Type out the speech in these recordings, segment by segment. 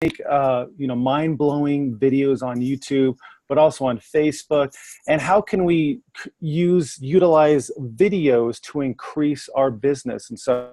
make mind-blowing videos on YouTube, but also on Facebook? And how can we utilize videos to increase our business? And so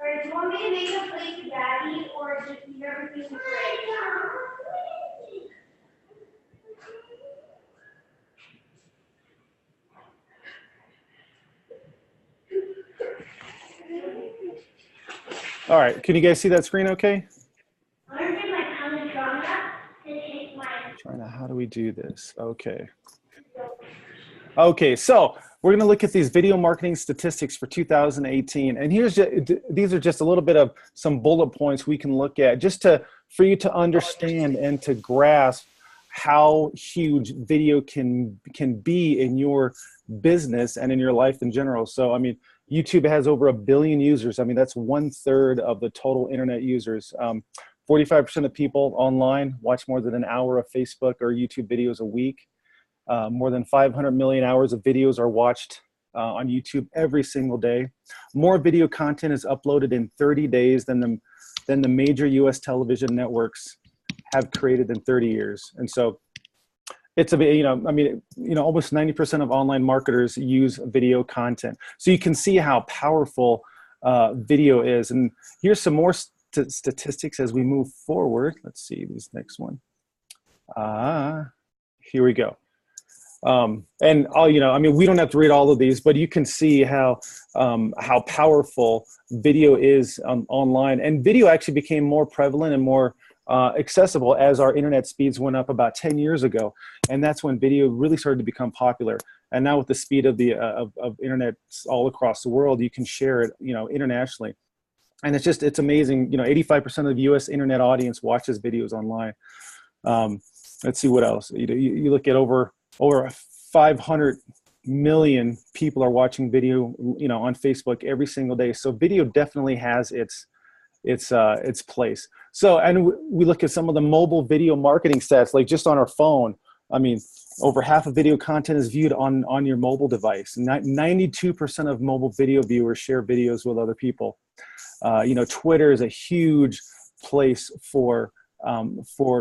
Alright, do you want me to make a plate for Daddy or just leave everything in the fridge? all right, can you guys see that screen okay? How do we do this? Okay. Okay, so we're going to look at these video marketing statistics for 2018, and these are just a little bit of some bullet points we can look at just for you to understand and to grasp how huge video can be in your business and in your life in general. So, I mean, YouTube has over 1 billion users. I mean, that's 1/3 of the total internet users. 45% of people online watch more than an hour of Facebook or YouTube videos a week. More than 500 million hours of videos are watched on YouTube every single day. More video content is uploaded in 30 days than the major US television networks have created in 30 years. And so it's almost 90% of online marketers use video content. So you can see how powerful video is. And here's some more statistics as we move forward. Let's see this next one. Here we go. And we don't have to read all of these, but you can see how powerful video is online. And video actually became more prevalent and more accessible as our internet speeds went up about 10 years ago. And that's when video really started to become popular. And now with the speed of of internet all across the world, you can share it, internationally. And it's amazing. 85% of the US internet audience watches videos online. Let's see what else. You look at over 500 million people are watching video, on Facebook every single day. So video definitely has its place. So, and we look at some of the mobile video marketing stats, like just on our phone. I mean, over half of video content is viewed on your mobile device. 92% of mobile video viewers share videos with other people. Twitter is a huge place for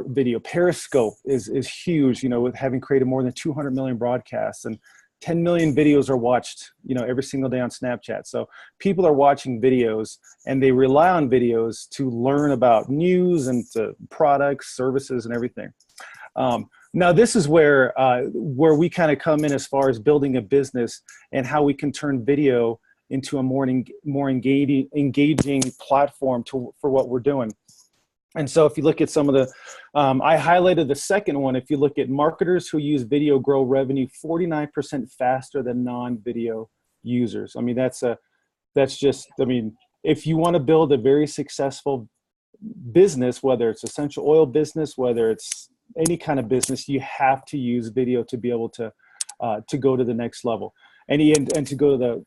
video. Periscope is huge, with having created more than 200 million broadcasts, and 10 million videos are watched, every single day on Snapchat. So people are watching videos, and they rely on videos to learn about news and products, services, and everything. Now this is where we kind of come in as far as building a business and how we can turn video into a more engaging platform for what we're doing. And so if you look at some of the, I highlighted the second one. If you look at marketers who use video grow revenue 49% faster than non-video users. I mean, if you want to build a very successful business, whether it's essential oil business, whether it's any kind of business, you have to use video to be able to go to the next level and to go to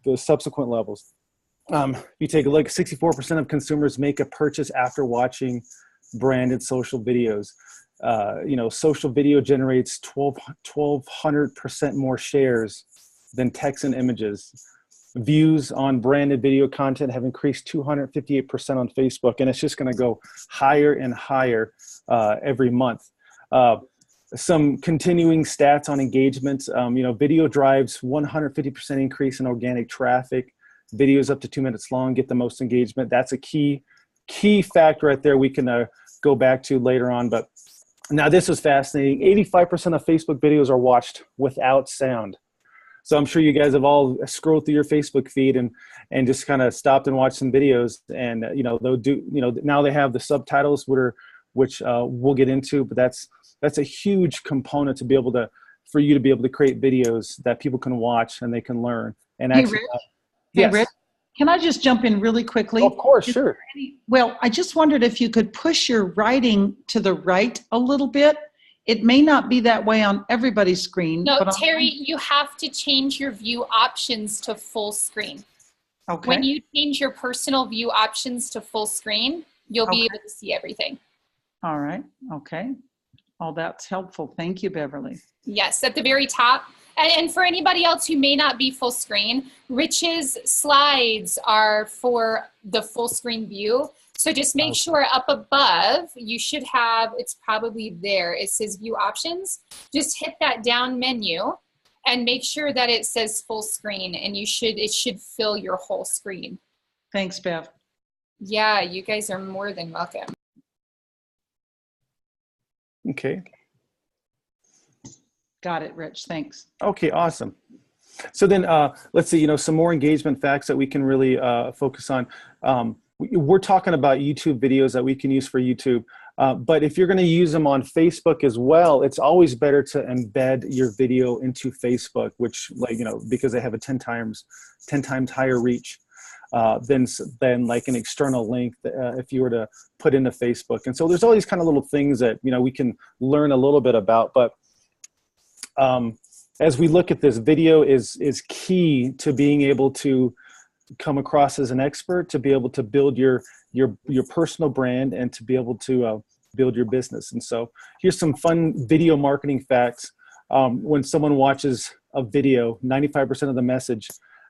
the subsequent levels. You take a look, 64% of consumers make a purchase after watching branded social videos. Social video generates 1,200% more shares than text and images. Views on branded video content have increased 258% on Facebook, and it's just going to go higher and higher every month. Some continuing stats on engagement. Video drives 150% increase in organic traffic. Videos up to 2 minutes long get the most engagement. That's a key factor right there we can go back to later on. But now this was fascinating. 85% of Facebook videos are watched without sound. So I'm sure you guys have all scrolled through your Facebook feed and just kind of stopped and watched some videos. And they'll do, now they have the subtitles, which we'll get into. But that's a huge component to be able to, for you to be able to create videos that people can watch and they can learn. And actually, Hey, yes. Rich, Can I just jump in really quickly? Of course, sure. Well, I just wondered if you could push your writing to the right a little bit. It may not be that way on everybody's screen. No, but Terry, you have to change your view options to full screen. Okay. When you change your personal view options to full screen, you'll be able to see everything. All right. Okay. Oh, that's helpful. Thank you, Beverly. Yes, at the very top. And for anybody else who may not be full screen, Rich's slides are for the full screen view. So just make sure up above, you should have, it's probably there, it says view options. Just hit that down menu and make sure that it says full screen, and it should fill your whole screen. Thanks, Bev. Yeah, you guys are more than welcome. Okay. Got it, Rich. Thanks. Okay, awesome. So then let's see, some more engagement facts that we can really focus on. We're talking about YouTube videos that we can use for YouTube, but if you're going to use them on Facebook as well, it's always better to embed your video into Facebook, which, because they have a 10 times higher reach than like an external link if you were to put into Facebook. And so there's all these kind of little things that we can learn a little bit about, but as we look at this, video is key to being able to come across as an expert, to be able to build your personal brand, and to be able to build your business. And so here's some fun video marketing facts. When someone watches a video, 95% of the message,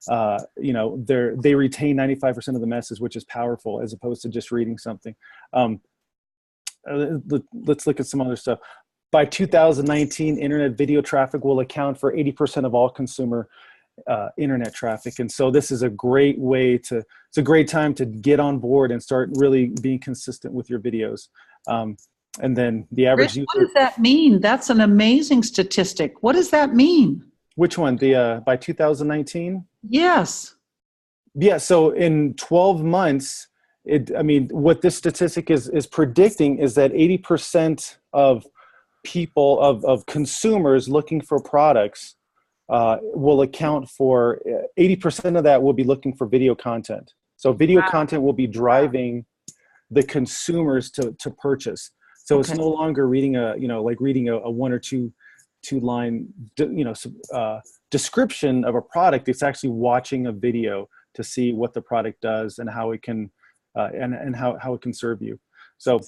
they retain 95% of the message, which is powerful as opposed to just reading something. Let's look at some other stuff. By 2019, internet video traffic will account for 80% of all consumer internet traffic. And so this is a great way it's a great time to get on board and start really being consistent with your videos. And then the average user. What does that mean? That's an amazing statistic. What does that mean? Which one? By 2019? Yes. Yeah. So in 12 months, what this statistic is predicting is that 80% of people, of consumers looking for products, will account for 80% of that will be looking for video content. So video content will be driving the consumers to purchase. So it's no longer reading a one or two line description of a product. It's actually watching a video to see what the product does and how it can and how it can serve you. So.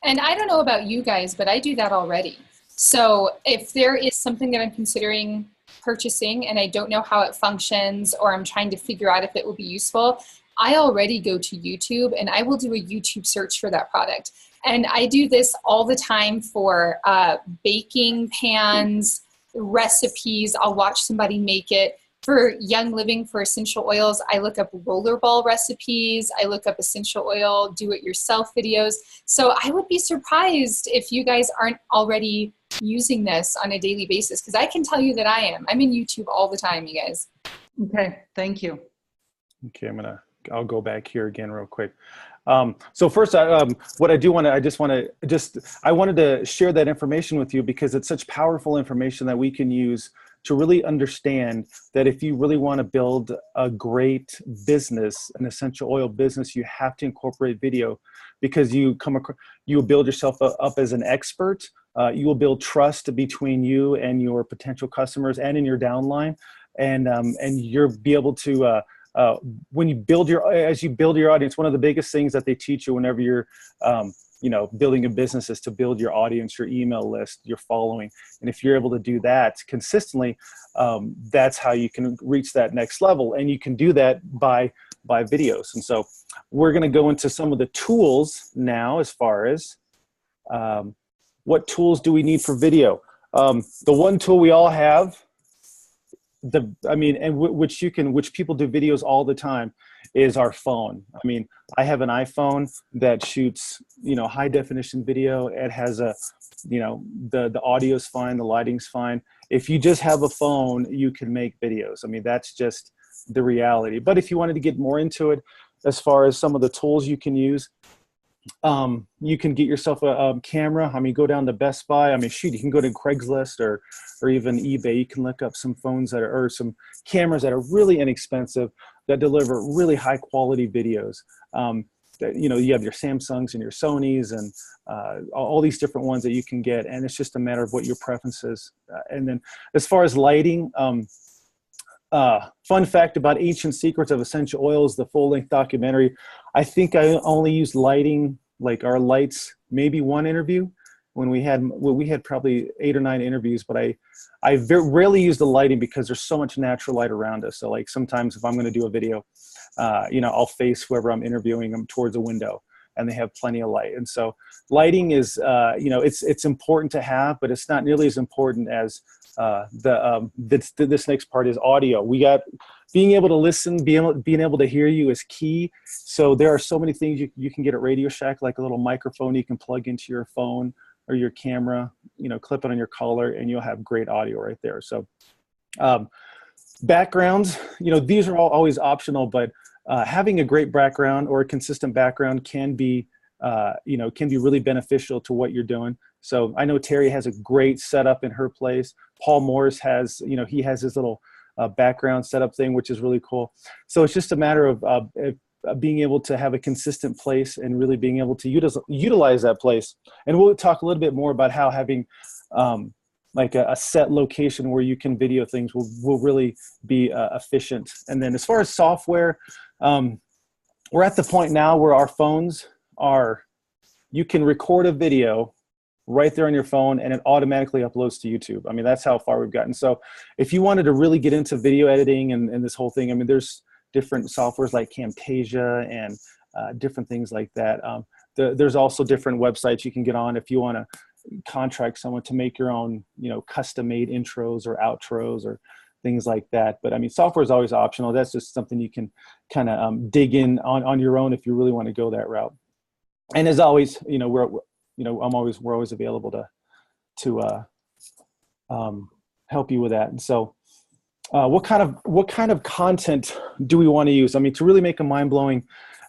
And I don't know about you guys, but I do that already. So if there is something that I'm considering purchasing and I don't know how it functions, or I'm trying to figure out if it will be useful, I already go to YouTube and I will do a YouTube search for that product. And I do this all the time for baking pans, recipes. I'll watch somebody make it. For Young Living, for essential oils, I look up rollerball recipes. I look up essential oil do-it-yourself videos. So I would be surprised if you guys aren't already using this on a daily basis, because I can tell you that I am. I'm in YouTube all the time, you guys. Okay, thank you. Okay, I'll go back here again real quick. So first, what I wanted to share that information with you because it's such powerful information that we can use to really understand that if you really want to build a great business, an essential oil business, you have to incorporate video, because you will build yourself up as an expert. You will build trust between you and your potential customers and in your downline, and you'll be able to. When you build your audience, one of the biggest things that they teach you whenever you're building a business is to build your audience, your email list, your following. And if you're able to do that consistently, that's how you can reach that next level. And you can do that by videos. And so we're going to go into some of the tools now, as far as what tools do we need for video. The one tool we all have, which people do videos all the time, is our phone. I mean, I have an iPhone that shoots, high definition video. It has the audio's fine, the lighting's fine. If you just have a phone, you can make videos. I mean, that's just the reality. But if you wanted to get more into it, as far as some of the tools you can use, you can get yourself a camera. I mean, go down to Best Buy. I mean, shoot, you can go to Craigslist or even eBay. You can look up some phones or some cameras that are really inexpensive. that deliver really high quality videos. You know, you have your Samsungs and your Sonys and all these different ones that you can get, and it's just a matter of what your preference is. And then as far as lighting, fun fact about Ancient Secrets of Essential Oils, the full-length documentary, I think I only used lighting, like our lights, maybe one interview when we had probably 8 or 9 interviews, but I very rarely use the lighting because there's so much natural light around us. So like sometimes if I'm going to do a video, you know, I'll face whoever I'm interviewing them towards a window and they have plenty of light. And so lighting is, you know, it's important to have, but it's not nearly as important as this next part is audio. We got being able to listen, being able to hear you is key. So there are so many things you can get at Radio Shack, like a little microphone you can plug into your phone or your camera, you know, clip it on your collar, and you'll have great audio right there. So backgrounds, you know, these are all always optional, but having a great background or a consistent background can be, you know, can be really beneficial to what you're doing. So I know Terry has a great setup in her place. Paul Morris has, you know, he has his little background setup thing, which is really cool. So it's just a matter of being able to have a consistent place and really being able to utilize that place. And we'll talk a little bit more about how having like a set location where you can video things will really be efficient. And then as far as software, we're at the point now where our phones are, you can record a video right there on your phone and it automatically uploads to YouTube. I mean, that's how far we've gotten. So if you wanted to really get into video editing and this whole thing, I mean, there's different softwares like Camtasia and different things like that. There's also different websites you can get on if you want to contract someone to make your own, you know, custom made intros or outros or things like that. But I mean, software is always optional. That's just something you can kind of dig in on your own if you really want to go that route. And as always, you know, we're always available to help you with that. And so what kind of content do we want to use? I mean, to really make a mind-blowing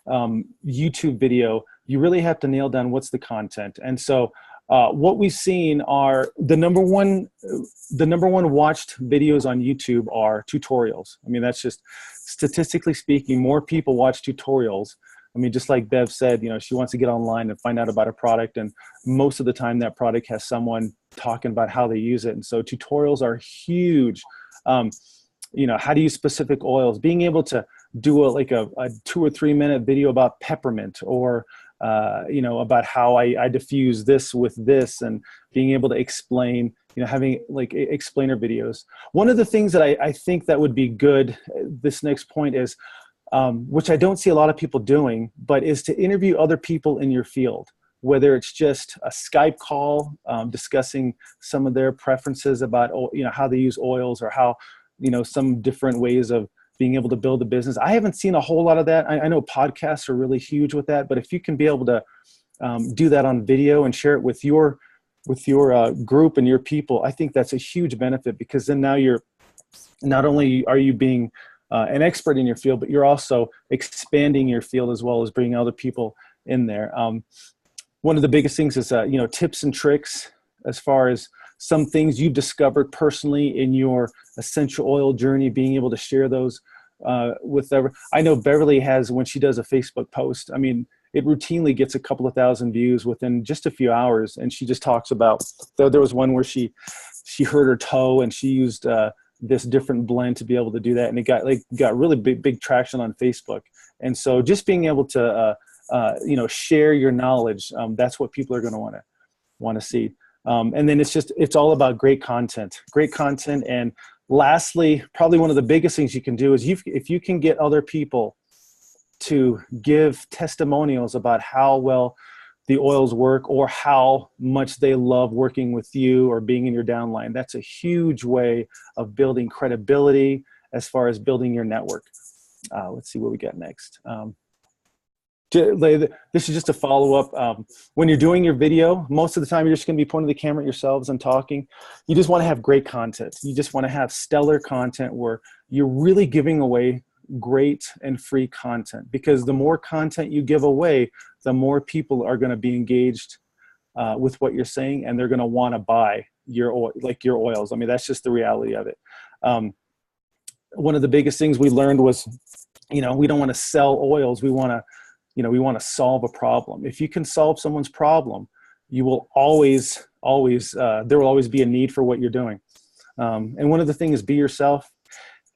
YouTube video, you really have to nail down what's the content. And so what we've seen are the number one watched videos on YouTube are tutorials. I mean, that's just statistically speaking, more people watch tutorials. I mean, just like Bev said, you know, she wants to get online and find out about a product, and most of the time that product has someone talking about how they use it. And so tutorials are huge. You know, how to use specific oils, being able to do a 2 or 3 minute video about peppermint, or you know, about how I diffuse this with this, and being able to explain, you know, having like explainer videos. One of the things that I think that would be good, this next point is, which I don't see a lot of people doing, but is to interview other people in your field, whether it's just a Skype call, discussing some of their preferences about, you know, how they use oils, or how, you know, some different ways of being able to build a business. I haven't seen a whole lot of that. I know podcasts are really huge with that, but if you can be able to do that on video and share it with your group and your people, I think that's a huge benefit, because then now you're, not only are you being an expert in your field, but you're also expanding your field as well as bringing other people in there. One of the biggest things is, you know, tips and tricks as far as some things you've discovered personally in your essential oil journey, being able to share those with everyone. I know Beverly has, when she does a Facebook post, I mean, it routinely gets a couple of thousand views within just a few hours. And she just talks about, there was one where she hurt her toe and she used this different blend to be able to do that. And it got really big traction on Facebook. And so just being able to, you know, share your knowledge, that's what people are going to want to see. And then it's all about great content. And lastly, probably one of the biggest things you can do is if you can get other people to give testimonials about how well the oils work, or how much they love working with you or being in your downline, that's a huge way of building credibility as far as building your network. Let's see what we got next. This is just a follow-up. When you're doing your video, most of the time you're just going to be pointing the camera at yourselves and talking. You just want to have great content. You just want to have stellar content where you're really giving away great and free content, because the more content you give away, the more people are going to be engaged with what you're saying, and they're going to want to buy your oils. I mean, that's just the reality of it. One of the biggest things we learned was we don't want to sell oils. We want to, we want to solve a problem. If you can solve someone's problem, you will always, there will always be a need for what you're doing. And one of the things is be yourself.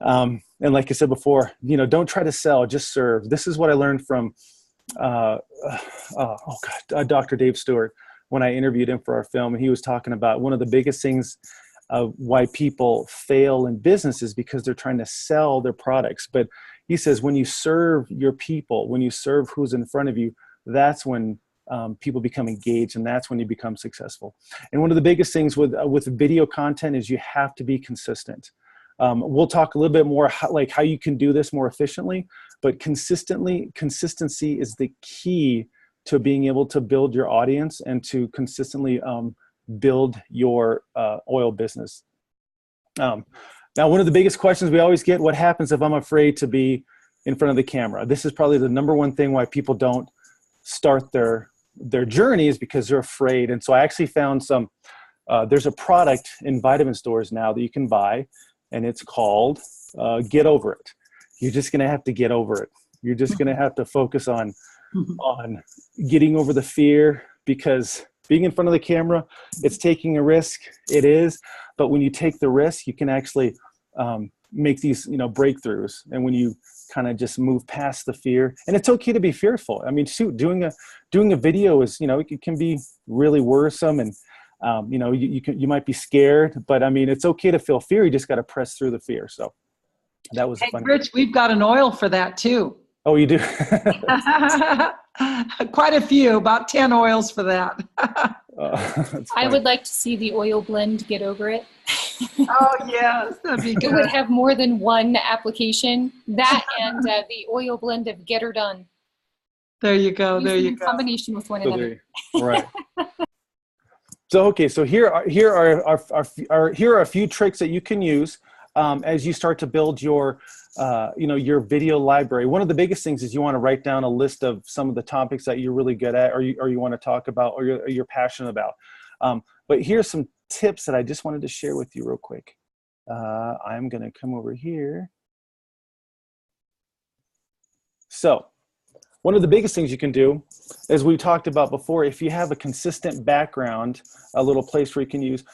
And like I said before, don't try to sell, just serve. This is what I learned from, Dr. Dave Stewart, when I interviewed him for our film. And he was talking about one of the biggest things why people fail in business is because they're trying to sell their products. But he says, when you serve your people, when you serve who's in front of you, that's when people become engaged, and that's when you become successful. And one of the biggest things with video content is you have to be consistent. We'll talk a little bit more how you can do this more efficiently, but consistency is the key to being able to build your audience and to consistently build your oil business. Now, one of the biggest questions we always get: what happens if I'm afraid to be in front of the camera? This is probably the number one thing why people don't start their journey, is because they're afraid. And so I actually found there's a product in vitamin stores now that you can buy, and it's called Get Over It. You're just going to have to get over it. You're just going to have to focus on getting over the fear, because being in front of the camera, it's taking a risk. It is. But when you take the risk, you can actually make these, breakthroughs. And when you kind of just move past the fear, and it's okay to be fearful. I mean, shoot, doing a video is, it can be really worrisome, and you might be scared, but I mean, it's okay to feel fear. You just got to press through the fear. So that was fun. Rich, we've got an oil for that too. Oh, you do? Quite a few, about 10 oils for that. I would like to see the oil blend Get Over It. Oh, yes, that'd be good. It would have more than one application. That and the oil blend of Get Her Done. There you go. There you in go. combination with one another. Right. So here are a few tricks that you can use as you start to build your your video library. One of the biggest things is you want to write down a list of some of the topics that you're really good at, or you want to talk about, or you're passionate about. But here's some tips that I just wanted to share with you real quick. I'm going to come over here. So one of the biggest things you can do, as we talked about before, if you have a consistent background, a little place where you can use,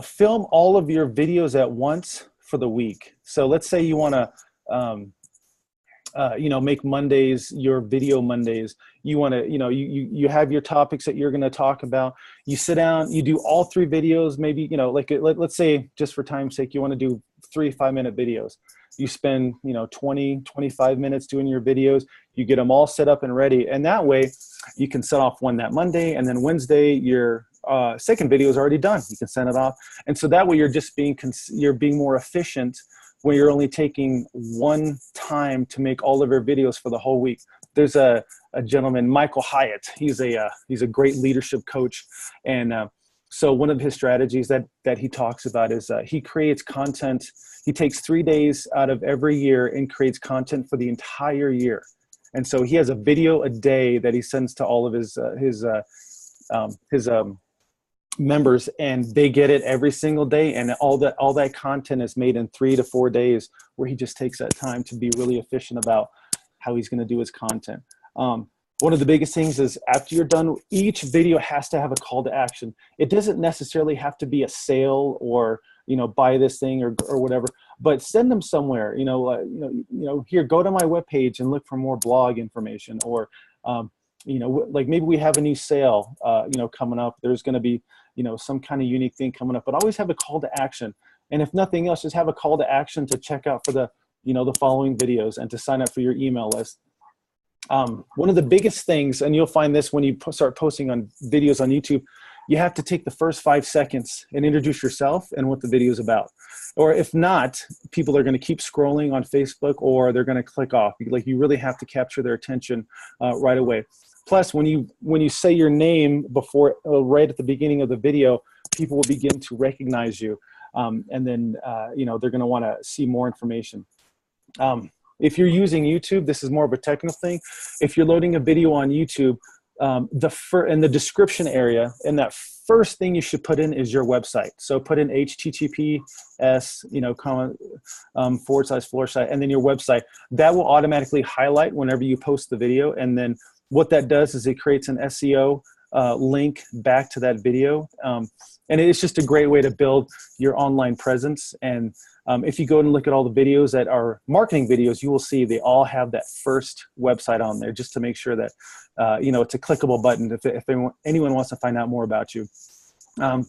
film all of your videos at once for the week. So let's say you want to, make Mondays your video Mondays. You want to, you have your topics that you're going to talk about. You sit down, you do all 3 videos, maybe, let's say, just for time's sake, you want to do 3 5-minute videos. You spend, 20, 25 minutes doing your videos. You get them all set up and ready. And that way you can set off one that Monday, and then Wednesday, your second video is already done. You can send it off. And so that way you're just you're being more efficient when you're only taking one time to make all of your videos for the whole week. There's a gentleman, Michael Hyatt. He's a great leadership coach. And so one of his strategies that he talks about is he creates content. He takes 3 days out of every year and creates content for the entire year. And so he has a video a day that he sends to all of his members, and they get it every single day. And all that content is made in 3 to 4 days, where he just takes that time to be really efficient about how he's going to do his content. One of the biggest things is, after you're done, each video has to have a call to action. It doesn't necessarily have to be a sale or, buy this thing or whatever, but send them somewhere, here, go to my webpage and look for more blog information, or, like maybe we have a new sale, coming up. There's going to be, some kind of unique thing coming up, but always have a call to action. And if nothing else, just have a call to action to check out for the following videos and to sign up for your email list. One of the biggest things, and you'll find this when you start posting on videos on YouTube, you have to take the first 5 seconds and introduce yourself and what the video is about. Or if not, people are going to keep scrolling on Facebook, or they're going to click off. Like, you really have to capture their attention right away. Plus, when you say your name before, right at the beginning of the video, people will begin to recognize you, and then they're going to want to see more information. If you're using YouTube, this is more of a technical thing. If you're loading a video on YouTube, in the description area, and that first thing you should put in is your website. So put in HTTPS, comma, // and then your website. That will automatically highlight whenever you post the video. And then what that does is it creates an SEO link back to that video. And it's just a great way to build your online presence. And if you go and look at all the videos that are marketing videos, you will see they all have that first website on there, just to make sure that, it's a clickable button if anyone wants to find out more about you. And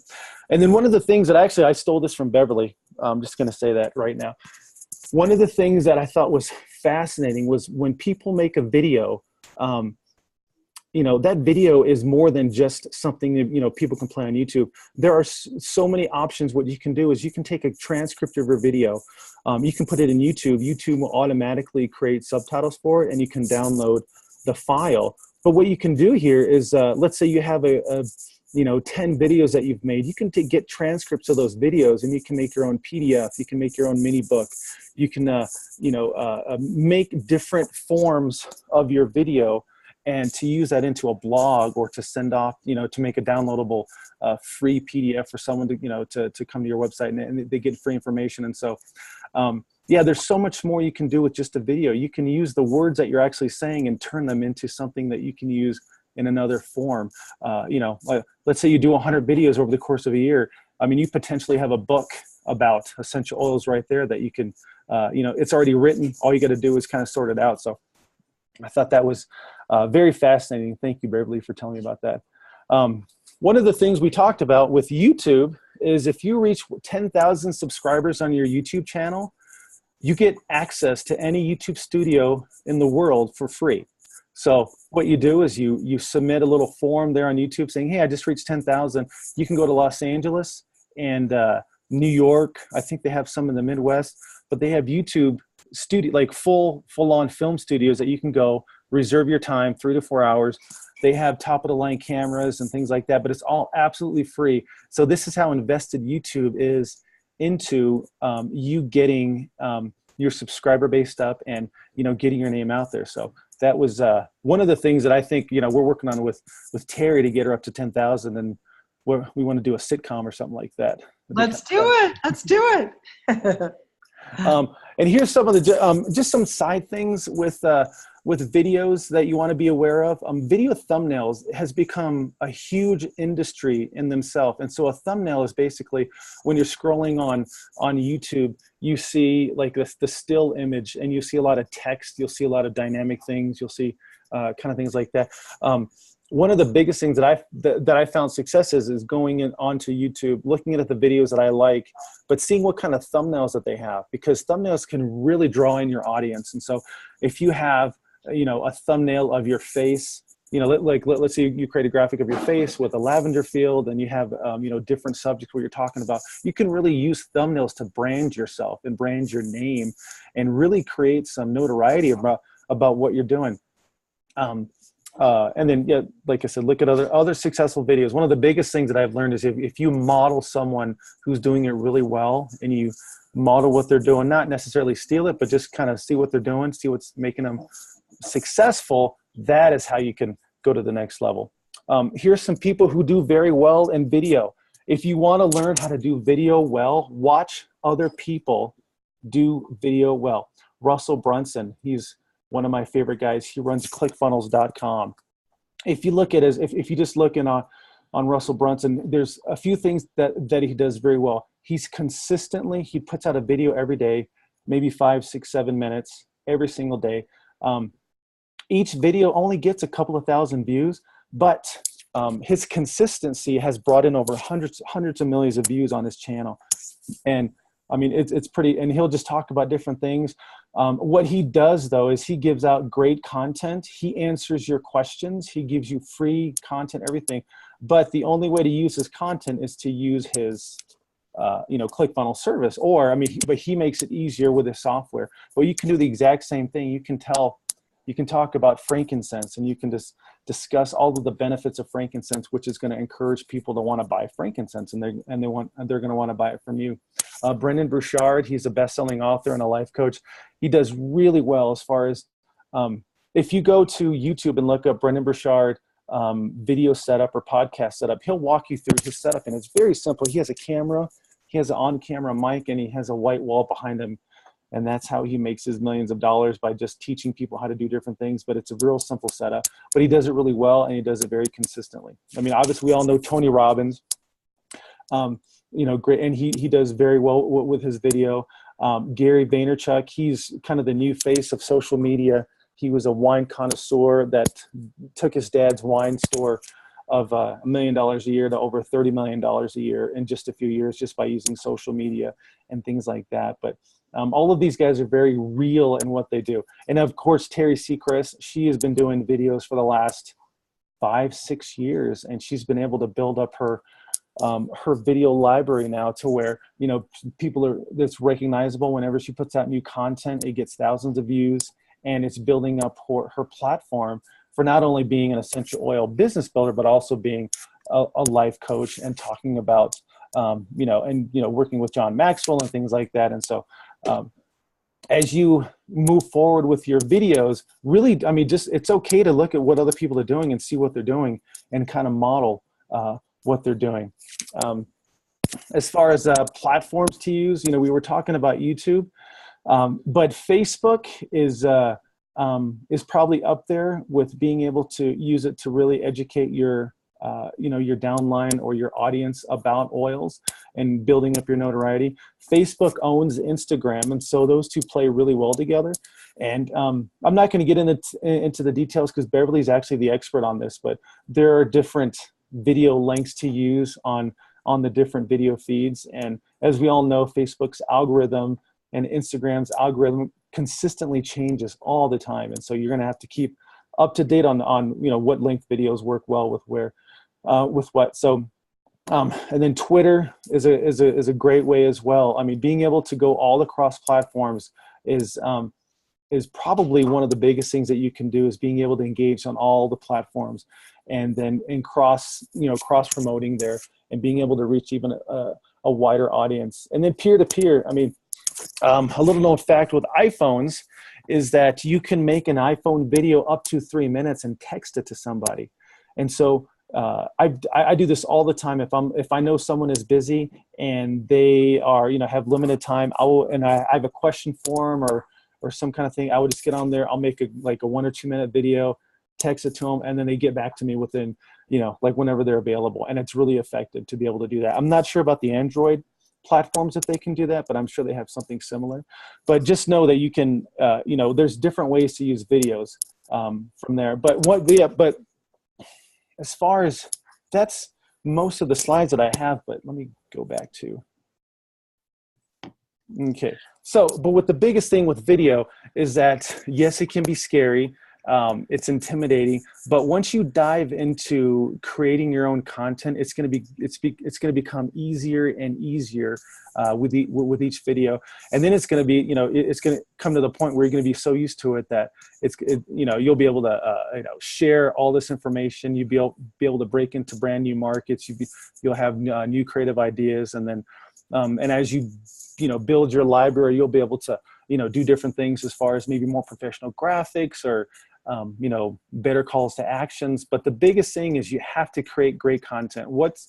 then one of the things that I stole this from Beverly. I'm just going to say that right now. One of the things that I thought was fascinating was when people make a video, that video is more than just something that, people can play on YouTube. There are so many options. What you can do is you can take a transcript of your video. You can put it in YouTube. YouTube will automatically create subtitles for it, and you can download the file. But what you can do here is, let's say you have 10 videos that you've made. You can get transcripts of those videos, and you can make your own PDF. You can make your own mini book. You can, make different forms of your video, and to use that into a blog, or to send off, to make a downloadable free PDF for someone to come to your website, and they get free information. And so, there's so much more you can do with just a video. You can use the words that you're actually saying and turn them into something that you can use in another form. Let's say you do 100 videos over the course of a year. You potentially have a book about essential oils right there that you can, it's already written. All you got to do is kind of sort it out. So I thought that was very fascinating. Thank you, Beverly, for telling me about that. One of the things we talked about with YouTube is if you reach 10,000 subscribers on your YouTube channel, you get access to any YouTube studio in the world for free. So what you do is you submit a little form there on YouTube saying, hey, I just reached 10,000. You can go to Los Angeles and New York. I think they have some in the Midwest, but they have YouTube studio, like full-on film studios that you can go reserve your time, 3 to 4 hours. They have top of the line cameras and things like that, but it's all absolutely free. So this is how invested YouTube is into you getting your subscriber base up and, getting your name out there. So that was one of the things that I think, we're working on with Terry to get her up to 10,000, and we want to do a sitcom or something like that. Let's do it. Let's do it. And here's some of the just some side things with videos that you want to be aware of. Video thumbnails has become a huge industry in themselves. And so a thumbnail is basically when you're scrolling on YouTube, you see like the still image, and you see a lot of text. You'll see a lot of dynamic things. You'll see kind of things like that. One of the biggest things that I found success is going onto YouTube, looking at the videos that I like, but seeing what kind of thumbnails that they have, because thumbnails can really draw in your audience. And so if you have, a thumbnail of your face, let's say you create a graphic of your face with a lavender field, and you have, different subjects where you're talking about, you can really use thumbnails to brand yourself and brand your name and really create some notoriety about what you're doing. And then, like I said, look at other successful videos. One of the biggest things that I've learned is if you model someone who's doing it really well, and you model what they're doing, not necessarily steal it, but just kind of see what they're doing, see what's making them successful, that is how you can go to the next level. Here's some people who do very well in video. If you want to learn how to do video well, watch other people do video well. Russell Brunson, he's one of my favorite guys. He runs clickfunnels.com. If you look at if you just look in on Russell Brunson, there's a few things that he does very well. He puts out a video every day, maybe 5, 6, 7 minutes every single day. Each video only gets a couple of thousand views, but his consistency has brought in over hundreds of millions of views on his channel. And it's pretty, and he'll just talk about different things. What he does though is he gives out great content. He answers your questions. He gives you free content, everything. But the only way to use his content is to use his, ClickFunnels service, but he makes it easier with his software. But you can do the exact same thing. You can talk about frankincense, and you can just discuss all of the benefits of frankincense, which is going to encourage people to want to buy frankincense, and they're going to want to buy it from you. Brendan Burchard, he's a best-selling author and a life coach. He does really well as far as if you go to YouTube and look up Brendan Burchard video setup or podcast setup, he'll walk you through his setup, and it's very simple. He has a camera, he has an on-camera mic, and he has a white wall behind him. And that's how he makes his millions of dollars, by just teaching people how to do different things. But it's a real simple setup, but he does it really well, and he does it very consistently. I mean, obviously we all know Tony Robbins, you know, great. And he does very well with his video. Gary Vaynerchuk, he's kind of the new face of social media. He was a wine connoisseur that took his dad's wine store of $1 million a year to over $30 million a year in just a few years, just by using social media and things like that. But all of these guys are very real in what they do. And of course, Terry Seacrest, she has been doing videos for the last 5-6 years, and she's been able to build up her video library now to where, you know, that's recognizable. Whenever she puts out new content, it gets thousands of views, and it's building up her platform for not only being an essential oil business builder, but also being a life coach and talking about, you know, working with John Maxwell and things like that. And so, as you move forward with your videos, really, I mean, just, it's okay to look at what other people are doing and see what they're doing and kind of model what they're doing. As far as platforms to use, you know, we were talking about YouTube, but Facebook is probably up there with being able to use it to really educate your, you know, your downline or your audience about oils and building up your notoriety. Facebook owns Instagram, and so those two play really well together. And I'm not going to get into the details because Beverly's actually the expert on this, but there are different video links to use on the different video feeds. And as we all know, Facebook's algorithm and Instagram's algorithm consistently changes all the time. And so you're going to have to keep up to date on you know, what length videos work well with where, with what. So, and then Twitter is a great way as well. I mean, being able to go all across platforms is probably one of the biggest things that you can do, is being able to engage on all the platforms, and then cross promoting there and being able to reach even a wider audience. And then peer-to-peer, I mean, a little known fact with iPhones is that you can make an iPhone video up to 3 minutes and text it to somebody. And so I do this all the time. If I know someone is busy and they are, you know, have limited time, I have a question for them or some kind of thing, I would just get on there. I'll make a 1 or 2 minute video, text it to them, and then they get back to me within, you know, like whenever they're available. And it's really effective to be able to do that. I'm not sure about the Android platforms if they can do that, but I'm sure they have something similar. But just know that you can, you know, there's different ways to use videos from there. But but as far as, that's most of the slides that I have, but let me go back to, okay. So, but what the biggest thing with video is that, yes, it can be scary. It's intimidating, but once you dive into creating your own content, it's going to become easier and easier with each video, and then it's going to be, you know, it's going to come to the point where you're going to be so used to it that you know, you'll be able to you know, share all this information. You'll be able to break into brand new markets. You'll have new creative ideas, and then and as you know, build your library, you'll be able to, you know, do different things as far as maybe more professional graphics or you know, better calls to actions. But the biggest thing is you have to create great content. What's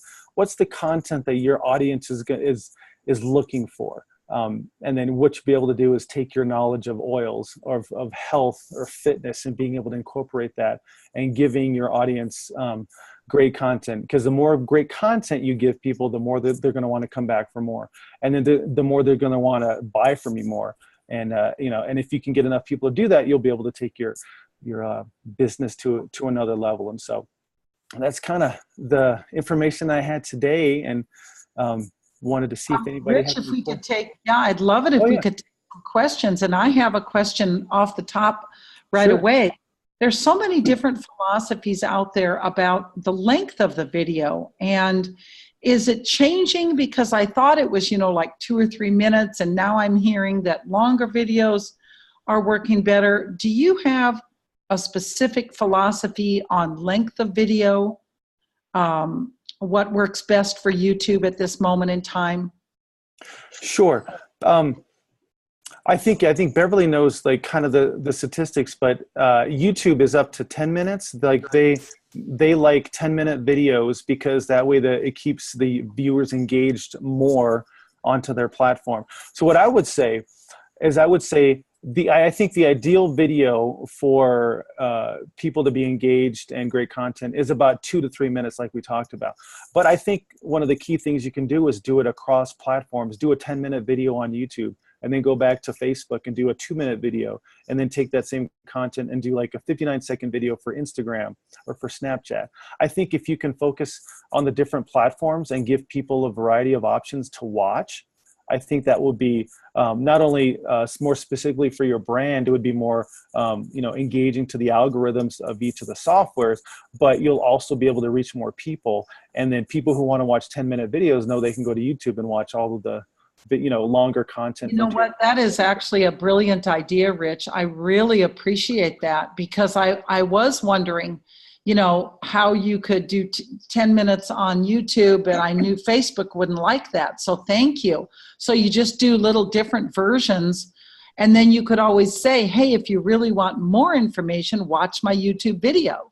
the content that your audience is looking for? And then what you'll be able to do is take your knowledge of oils or of health or fitness and being able to incorporate that and giving your audience great content. Because the more great content you give people, the more they're going to want to come back for more. And then the more they're going to want to buy from you more. And, you know, and if you can get enough people to do that, you'll be able to take your business to another level. And so that's kind of the information I had today, and wanted to see if anybody Rich, if we could take, I'd love it if we could take questions. And I have a question off the top right away. There's so many different philosophies out there about the length of the video, and is it changing? Because I thought it was, you know, like 2 or 3 minutes, and now I'm hearing that longer videos are working better. Do you have a specific philosophy on length of video? What works best for YouTube at this moment in time? Sure. I think Beverly knows like kind of the statistics, but YouTube is up to 10 minutes. Like they like 10-minute videos because that way it keeps the viewers engaged more onto their platform. So what I would say is I think the ideal video for people to be engaged and great content is about 2 to 3 minutes, like we talked about. But I think one of the key things you can do is do it across platforms. Do a 10-minute video on YouTube, and then go back to Facebook and do a 2-minute video, and then take that same content and do like a 59-second video for Instagram or for Snapchat. I think if you can focus on the different platforms and give people a variety of options to watch, I think that will be not only more specifically for your brand, it would be more engaging to the algorithms of each of the softwares, but you'll also be able to reach more people. And then people who want to watch 10-minute videos know they can go to YouTube and watch all of the longer content. You know what? That is actually a brilliant idea, Rich. I really appreciate that, because I was wondering, how you could do 10 minutes on YouTube, and I knew Facebook wouldn't like that. So thank you. So you just do little different versions, and then you could always say, hey, if you really want more information, watch my YouTube video.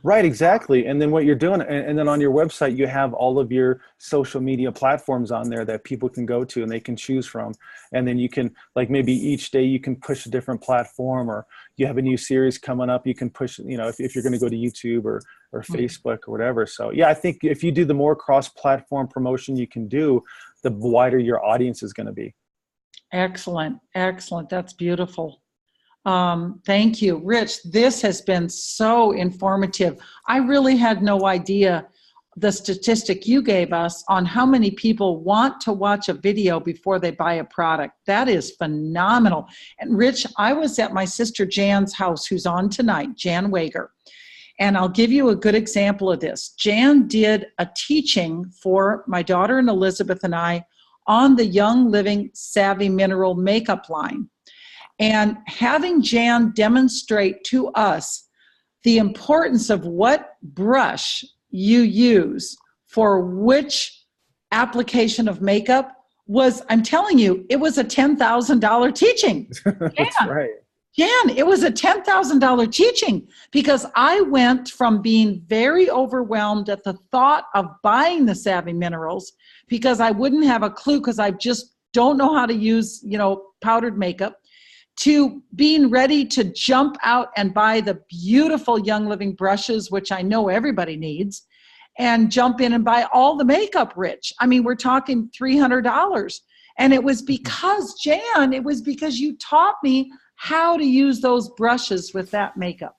Right, exactly. And then what you're doing, and then on your website, you have all of your social media platforms on there that people can go to and they can choose from. And then you can, like, maybe each day you can push a different platform, or you have a new series coming up, you can push, if you're going to go to YouTube or Facebook or whatever. So yeah, I think if you do the more cross-platform promotion you can do, the wider your audience is going to be. Excellent. Excellent. That's beautiful. Thank you, Rich. This has been so informative. I really had no idea the statistic you gave us on how many people want to watch a video before they buy a product. That is phenomenal. And Rich, I was at my sister Jan's house, who's on tonight, Jan Wager. And I'll give you a good example of this. Jan did a teaching for my daughter and Elizabeth and I on the Young Living Savvy Mineral makeup line. And having Jan demonstrate to us the importance of what brush you use for which application of makeup was, I'm telling you, it was a $10,000 teaching. That's right. Jan, it was a $10,000 teaching, because I went from being very overwhelmed at the thought of buying the Savvy Minerals, because I wouldn't have a clue, because I just don't know how to use, powdered makeup, to being ready to jump out and buy the beautiful Young Living brushes, which I know everybody needs, and jump in and buy all the makeup, Rich. I mean, we're talking $300. And it was because, Jan, it was because you taught me how to use those brushes with that makeup.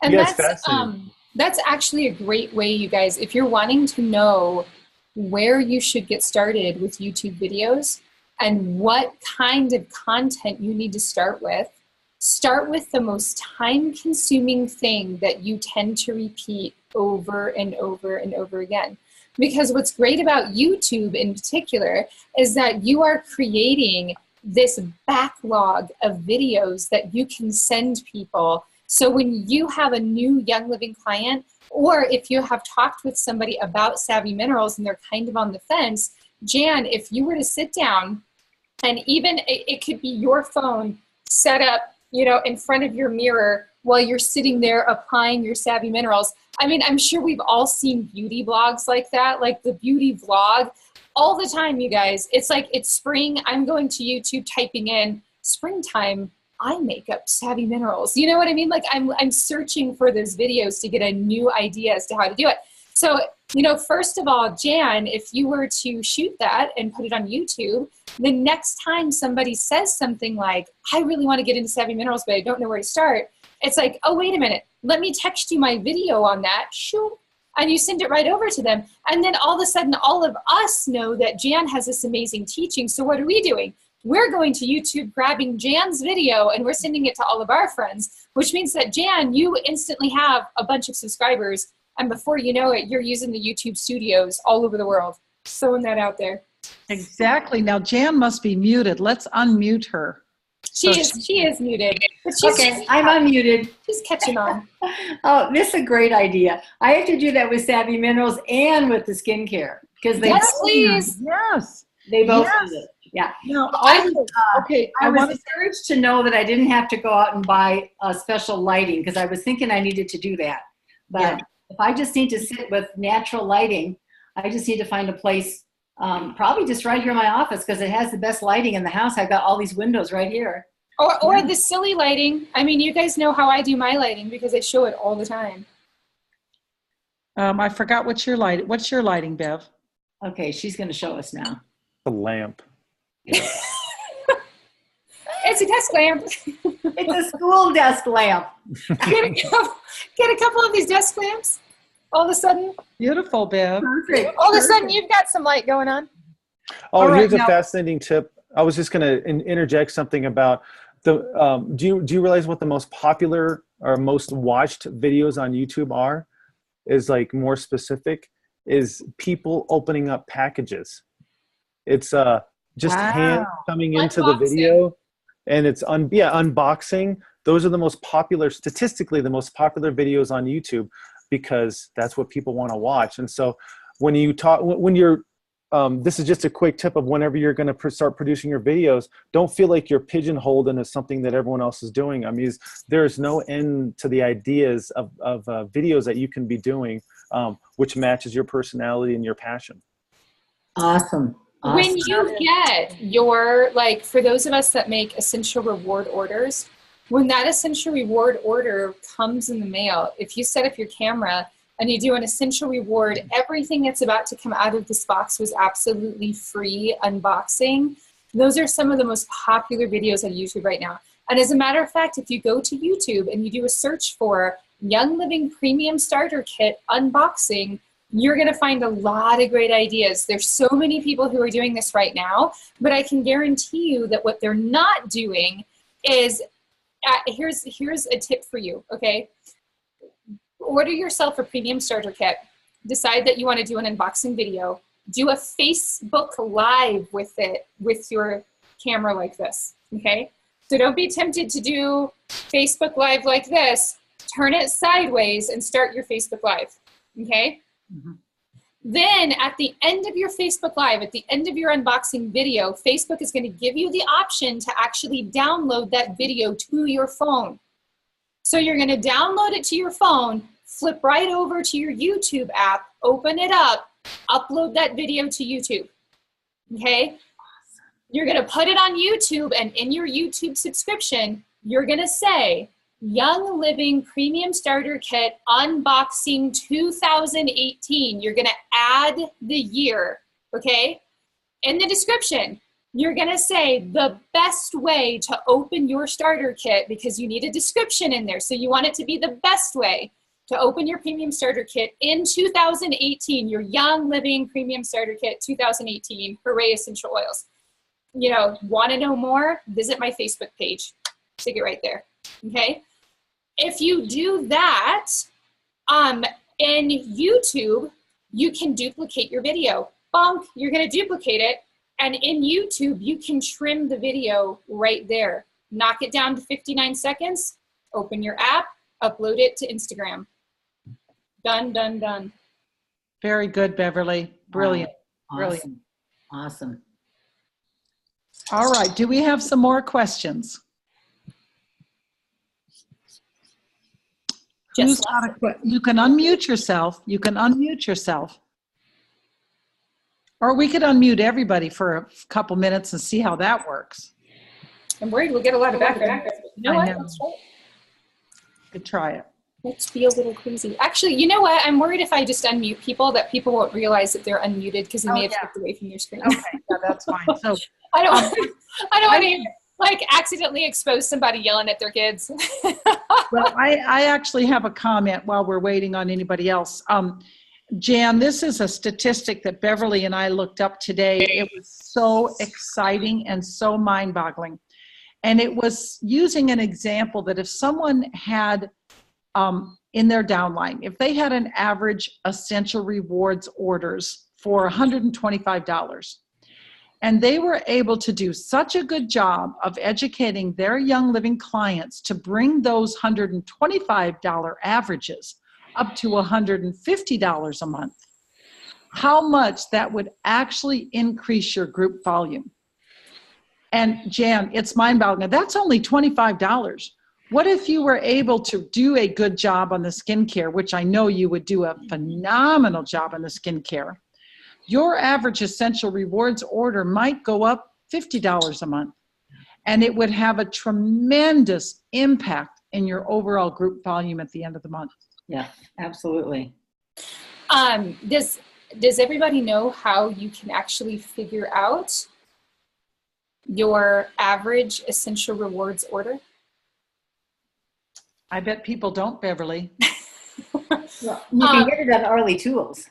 And that's actually a great way, you guys, if you're wanting to know where you should get started with YouTube videos, and what kind of content you need to start with the most time-consuming thing that you tend to repeat over and over and over again. Because what's great about YouTube in particular is that you are creating this backlog of videos that you can send people. So when you have a new Young Living client, or if you have talked with somebody about Savvy Minerals and they're kind of on the fence, Jan, if you were to sit down, and even it could be your phone set up, in front of your mirror while you're sitting there applying your Savvy Minerals. I mean, I'm sure we've all seen beauty blogs like that, like the beauty vlog all the time, you guys. It's like, it's spring. I'm going to YouTube, typing in springtime eye makeup Savvy Minerals. You know what I mean? Like I'm searching for those videos to get a new idea as to how to do it. So, first of all, Jan, if you were to shoot that and put it on YouTube, the next time somebody says something like, I really want to get into Savvy Minerals, but I don't know where to start, it's like, oh, wait a minute, let me text you my video on that, shoot, and you send it right over to them. And then all of a sudden, all of us know that Jan has this amazing teaching. So what are we doing? We're going to YouTube, grabbing Jan's video, and we're sending it to all of our friends, which means that, Jan, you instantly have a bunch of subscribers. And before you know it, you're using the YouTube studios all over the world. Throwing that out there. Exactly. Now, Jan must be muted. Let's unmute her. She is muted. But Okay, I'm unmuted. She's catching on. Oh, this is a great idea. I have to do that with Savvy Minerals and with the skincare, because they yes, please. Yes. They both yes. do it. Yeah. No, I, okay. I was want to. encouraged to know that I didn't have to go out and buy special lighting because I was thinking I needed to do that. But Yeah. if I just need to sit with natural lighting, I just need to find a place, probably just right here in my office because it has the best lighting in the house. I've got all these windows right here. Or the silly lighting. I mean, you guys know how I do my lighting because I show it all the time. I forgot what's your lighting, Bev? Okay, she's going to show us now. The lamp. It's a desk lamp. It's a school desk lamp. Get a couple of these desk lamps. All of a sudden, Beautiful, Bev. Perfect. all of a sudden, you've got some light going on. Oh, All right, here's a now- fascinating tip. I was just going to interject something about the. Do you realize what the most popular or most watched videos on YouTube are? Is like more specific. Is people opening up packages. It's just Wow. hand coming into the Unboxing. video, and it's unboxing. Those are the most popular, statistically, the most popular videos on YouTube because that's what people want to watch. And so when you talk, when you're this is just a quick tip of whenever you're going to start producing your videos, don't feel like you're pigeonholed into something that everyone else is doing. I mean, there's no end to the ideas of videos that you can be doing, which matches your personality and your passion. Awesome. When you get your, like, for those of us that make essential reward orders, when that essential reward order comes in the mail, if you set up your camera and you do an essential reward, everything that's about to come out of this box was absolutely free unboxing. Those are some of the most popular videos on YouTube right now. And as a matter of fact, if you go to YouTube and you do a search for Young Living Premium Starter Kit unboxing, you're going to find a lot of great ideas. There's so many people who are doing this right now, but I can guarantee you that what they're not doing is, here's a tip for you, okay? Order yourself a premium starter kit. Decide that you want to do an unboxing video. Do a Facebook Live with it, with your camera like this, okay? So don't be tempted to do Facebook Live like this. Turn it sideways and start your Facebook Live, okay? Mm-hmm. Then at the end of your Facebook Live, at the end of your unboxing video, Facebook is going to give you the option to actually download that video to your phone. So you're going to download it to your phone, flip right over to your YouTube app, open it up, upload that video to YouTube, okay? You're going to put it on YouTube, and in your YouTube subscription, you're going to say, Young Living Premium Starter Kit Unboxing 2018. You're going to add the year, okay? In the description, you're going to say the best way to open your starter kit, because you need a description in there. So you want it to be the best way to open your premium starter kit in 2018, your Young Living Premium Starter Kit 2018, Hooray Essential Oils. You know, want to know more? Visit my Facebook page. Stick it right there, okay? If you do that, in YouTube, you can duplicate your video. Bonk, you're going to duplicate it. And in YouTube, you can trim the video right there. Knock it down to 59 seconds, open your app, upload it to Instagram. Done, done, done. Very good, Beverly. Brilliant. Brilliant. Awesome. All right. Do we have some more questions? Who's got a question? You can unmute yourself. You can unmute yourself. Or we could unmute everybody for a couple minutes and see how that works. I'm worried we'll get a lot of background. You know I what? know. Let's try it. Could try it. Let's be a little crazy. Actually, you know what? I'm worried if I just unmute people that people won't realize that they're unmuted because they may have stepped away from your screen. Okay, yeah, that's fine. So I don't want to like accidentally expose somebody yelling at their kids. well, I actually have a comment while we're waiting on anybody else. Jan, this is a statistic that Beverly and I looked up today. It was so exciting and so mind-boggling. And it was using an example that if someone had in their downline, if they had an average essential rewards orders for $125, and they were able to do such a good job of educating their Young Living clients to bring those $125 averages up to $150 a month, how much that would actually increase your group volume. And Jan, it's mind-boggling. That's only $25. What if you were able to do a good job on the skincare, which I know you would do a phenomenal job on the skincare? Your average Essential Rewards order might go up $50 a month, and it would have a tremendous impact in your overall group volume at the end of the month. Yeah, absolutely. Does everybody know how you can actually figure out your average Essential Rewards order? I bet people don't, Beverly. Well, you can get it on Early Tools.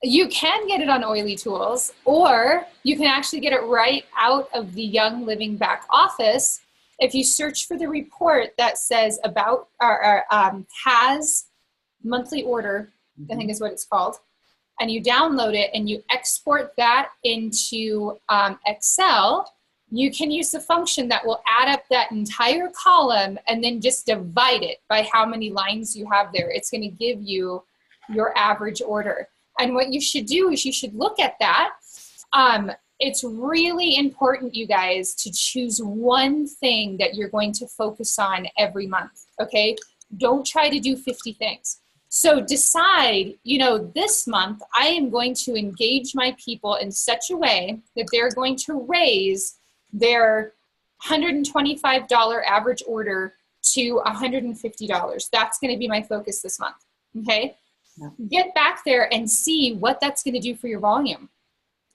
You can get it on Oily Tools, or you can actually get it right out of the Young Living back office. If you search for the report that says about has monthly order, I think is what it's called, and you download it and you export that into Excel, you can use the function that will add up that entire column and then just divide it by how many lines you have there. It's going to give you your average order. And what you should do is you should look at that. It's really important, you guys, to choose one thing that you're going to focus on every month, okay? Don't try to do 50 things. So decide, this month I am going to engage my people in such a way that they're going to raise their $125 average order to $150. That's going to be my focus this month, okay? Yeah. Get back there and see what that's going to do for your volume.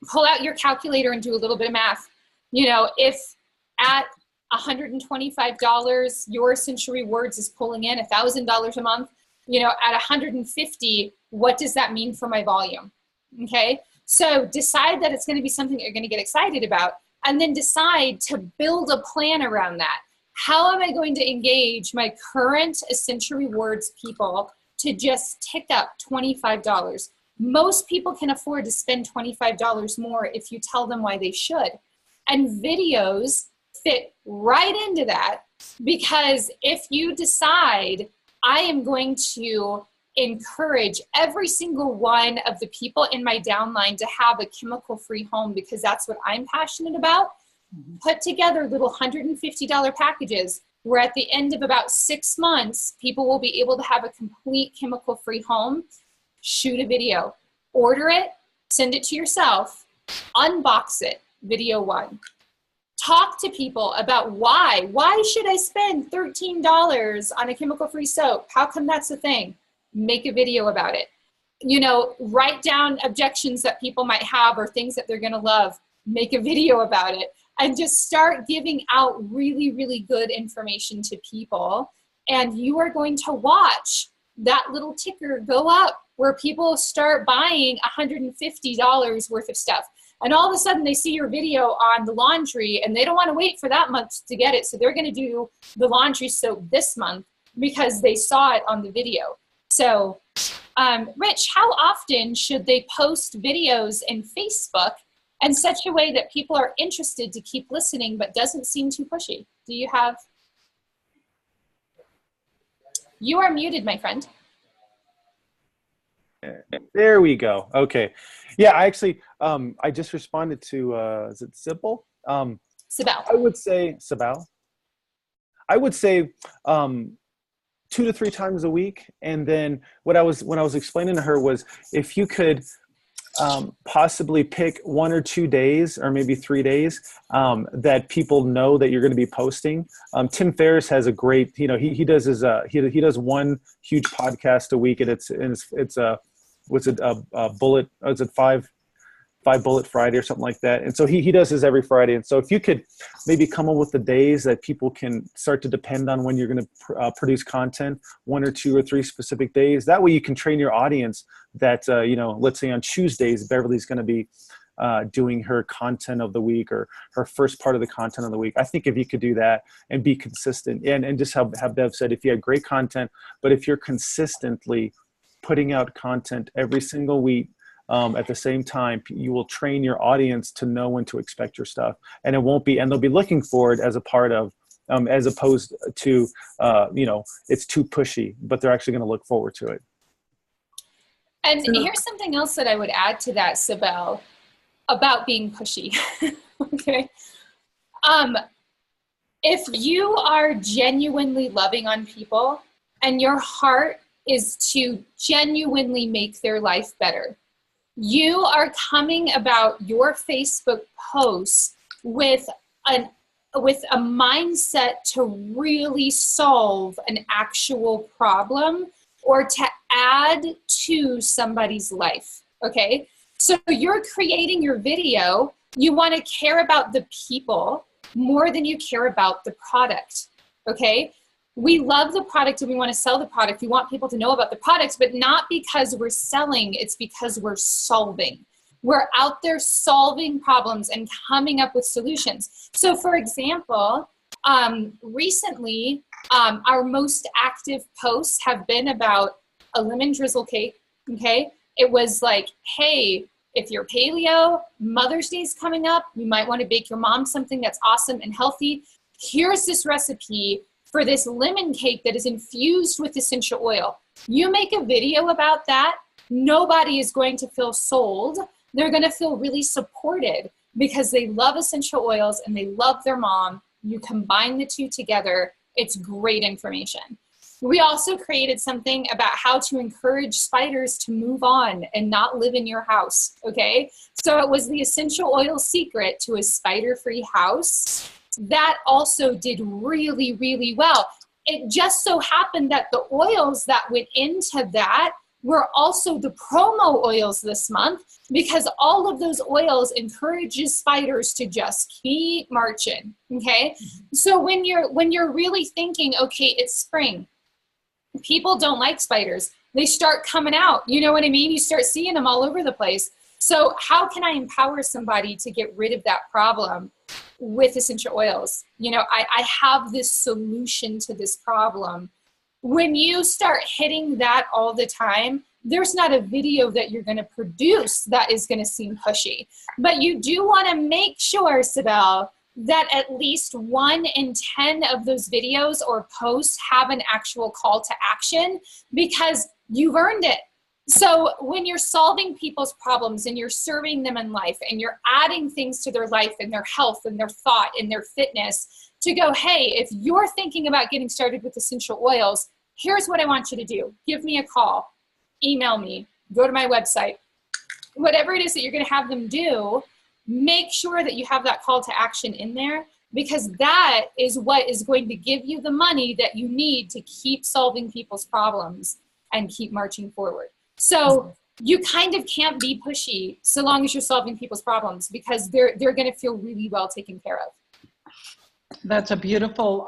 Pull out your calculator and do a little bit of math. If at $125, your Essential Rewards is pulling in $1,000 a month, at $150, what does that mean for my volume? Okay, so decide that it's going to be something that you're going to get excited about, and then decide to build a plan around that. How am I going to engage my current Essential Rewards people to just tick up $25? Most people can afford to spend $25 more if you tell them why they should. And videos fit right into that, because if you decide, I am going to encourage every single one of the people in my downline to have a chemical-free home because that's what I'm passionate about, put together little $150 packages where at the end of about 6 months, people will be able to have a complete chemical-free home. Shoot a video, order it, send it to yourself, unbox it, video 1. Talk to people about why. Why should I spend $13 on a chemical-free soap? How come that's the thing? Make a video about it. Write down objections that people might have or things that they're going to love. Make a video about it. And just start giving out really, really good information to people. And you are going to watch that little ticker go up where people start buying $150 worth of stuff. And all of a sudden they see your video on the laundry and they don't want to wait for that month to get it. So they're going to do the laundry soap this month because they saw it on the video. So, Rich, how often should they post videos in Facebook in such a way that people are interested to keep listening but doesn't seem too pushy? Do you have? You are muted, my friend. There we go. Okay. Yeah, I actually, I just responded to, is it Sybil? Sibel. I would say, Sibel. I would say 2 to 3 times a week. And then when I was explaining to her was if you could possibly pick 1 or 2 days or maybe 3 days that people know that you're going to be posting. Tim Ferriss has a great, he does his, he does one huge podcast a week, and it's a bullet, is it five bullet Friday or something like that. And so he does this every Friday. And so if you could maybe come up with the days that people can start to depend on when you're going to produce content, 1 or 2 or 3 specific days, that way you can train your audience that, let's say on Tuesdays, Beverly's going to be doing her content of the week or her first part of the content of the week. I think if you could do that and be consistent and just have Bev said, if you had great content, but if you're consistently putting out content every single week, at the same time, you will train your audience to know when to expect your stuff, and they'll be looking for it as a part of, as opposed to, it's too pushy, but they're actually going to look forward to it. And here's something else that I would add to that, Sibel, about being pushy. Okay. If you are genuinely loving on people and your heart is to genuinely make their life better, you are coming about your Facebook posts with a mindset to really solve an actual problem or to add to somebody's life, okay? So you're creating your video, you want to care about the people more than you care about the product, okay? We love the product and we want to sell the product. We want people to know about the product, but not because we're selling, it's because we're solving. We're out there solving problems and coming up with solutions. So for example, recently, our most active posts have been about a lemon drizzle cake, okay? It was like, hey, if you're paleo, Mother's Day is coming up, you might want to bake your mom something that's awesome and healthy. Here's this recipe for this lemon cake that is infused with essential oil. You make a video about that, nobody is going to feel sold. They're going to feel really supported because they love essential oils and they love their mom. You combine the two together, it's great information. We also created something about how to encourage spiders to move on and not live in your house, okay? So it was the essential oil secret to a spider-free house. That also did really, really well. It just so happened that the oils that went into that were also the promo oils this month because all of those oils encourages spiders to just keep marching, okay? So when you're really thinking, okay, it's spring, people don't like spiders. They start coming out. You know what I mean? You start seeing them all over the place. So how can I empower somebody to get rid of that problem with essential oils? You know, I have this solution to this problem. When you start hitting that all the time, there's not a video that you're going to produce that is going to seem pushy. But you do want to make sure, Sibel, that at least 1 in 10 of those videos or posts have an actual call to action because you've earned it. So when you're solving people's problems and you're serving them in life and you're adding things to their life and their health and their thought and their fitness to go, hey, if you're thinking about getting started with essential oils, here's what I want you to do. Give me a call, email me, go to my website. Whatever it is that you're going to have them do, make sure that you have that call to action in there because that is what is going to give you the money that you need to keep solving people's problems and keep marching forward. So you kind of can't be pushy so long as you're solving people's problems because they're going to feel really well taken care of. That's a beautiful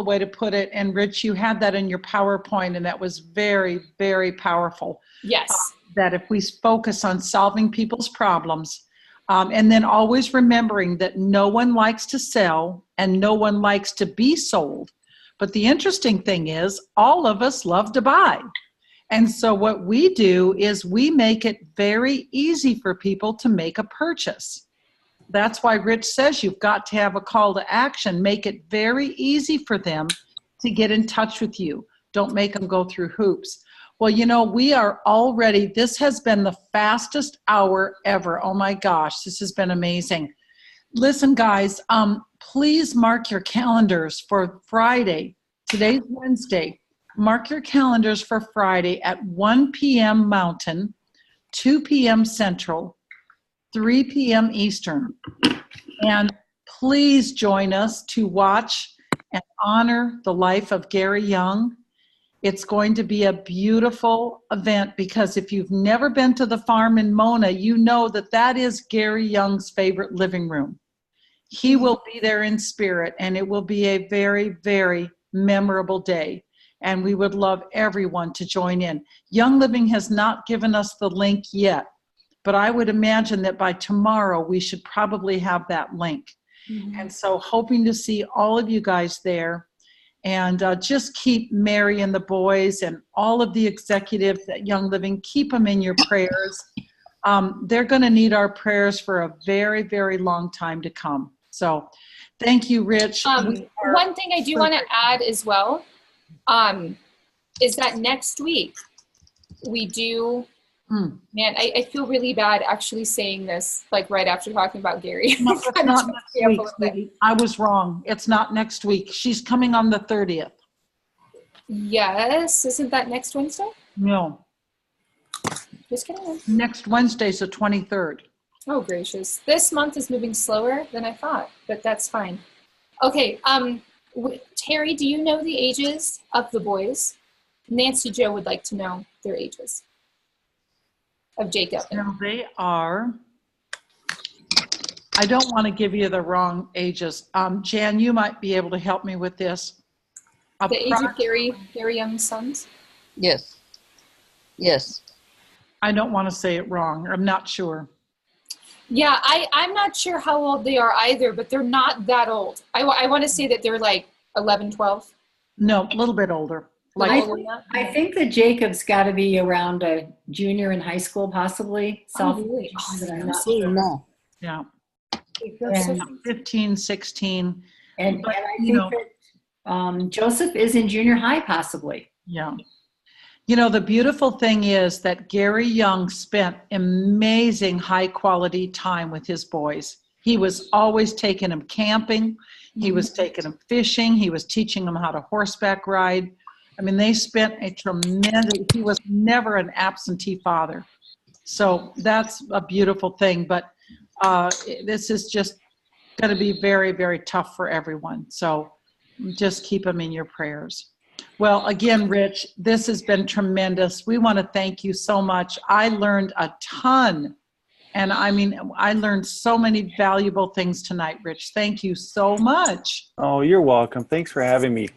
way to put it. And Rich, you had that in your PowerPoint and that was very, very powerful. Yes. That if we focus on solving people's problems, and then always remembering that no one likes to sell and no one likes to be sold. But the interesting thing is all of us love to buy. And so what we do is we make it very easy for people to make a purchase. That's why Rich says you've got to have a call to action. Make it very easy for them to get in touch with you. Don't make them go through hoops. Well, you know, we are already, this has been the fastest hour ever. Oh my gosh, this has been amazing. Listen, guys, please mark your calendars for Friday. Today's Wednesday. Mark your calendars for Friday at 1 p.m. Mountain, 2 p.m. Central, 3 p.m. Eastern. And please join us to watch and honor the life of Gary Young. It's going to be a beautiful event because if you've never been to the farm in Mona, you know that that is Gary Young's favorite living room. He will be there in spirit and it will be a very, very memorable day. And we would love everyone to join in. Young Living has not given us the link yet, but I would imagine that by tomorrow we should probably have that link. Mm-hmm. And so hoping to see all of you guys there. And just keep Mary and the boys and all of the executives at Young Living, keep them in your prayers. They're going to need our prayers for a very, very long time to come. So thank you, Rich. One thing I do want to add as well is that next week we do Man, I feel really bad actually saying this, like right after talking about Gary. No, it's not next week, sweetie. I was wrong. It's not next week. She's coming on the 30th. Yes, isn't that next Wednesday? No, Just kidding. next Wednesday's the 23rd. Oh, gracious. This month is moving slower than I thought, but that's fine. Okay, Terry, do you know the ages of the boys? Nancy Jo would like to know their ages of Jacob. Now they are, I don't want to give you the wrong ages. Jan, you might be able to help me with this. The age of Gary Young's sons? Yes. Yes. I don't want to say it wrong. I'm not sure. Yeah, I'm not sure how old they are either, but they're not that old. I want to say that they're like 11, 12. No, a little bit older. I think that Jacob's got to be around a junior in high school, possibly. Really? But I'm not sure. No. Yeah. And, 15, 16. and But, I you think that Joseph is in junior high, possibly. Yeah. You know, the beautiful thing is that Gary Young spent amazing high quality time with his boys. He was always taking them camping. He was taking them fishing. He was teaching them how to horseback ride. I mean, they spent a tremendous, he was never an absentee father. So that's a beautiful thing. But this is just going to be very, very tough for everyone. So just keep them in your prayers. Well, again, Rich, this has been tremendous. We want to thank you so much. I learned a ton. And I mean, I learned so many valuable things tonight, Rich. Thank you so much. Oh, you're welcome. Thanks for having me.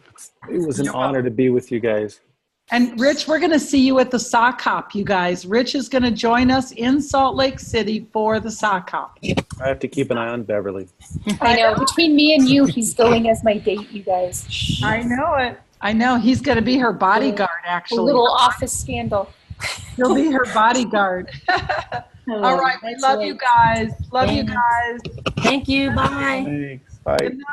It was an honor to be with you guys. And Rich, we're going to see you at the sock hop, you guys. Rich is going to join us in Salt Lake City for the sock hop. I have to keep an eye on Beverly. I know. Between me and you, he's going as my date, you guys. I know it. I know. He's going to be her bodyguard, A actually. little office scandal. He'll be her bodyguard. All right. We love you guys. Love you guys. Thank you. Bye. Thanks. Bye. Good night.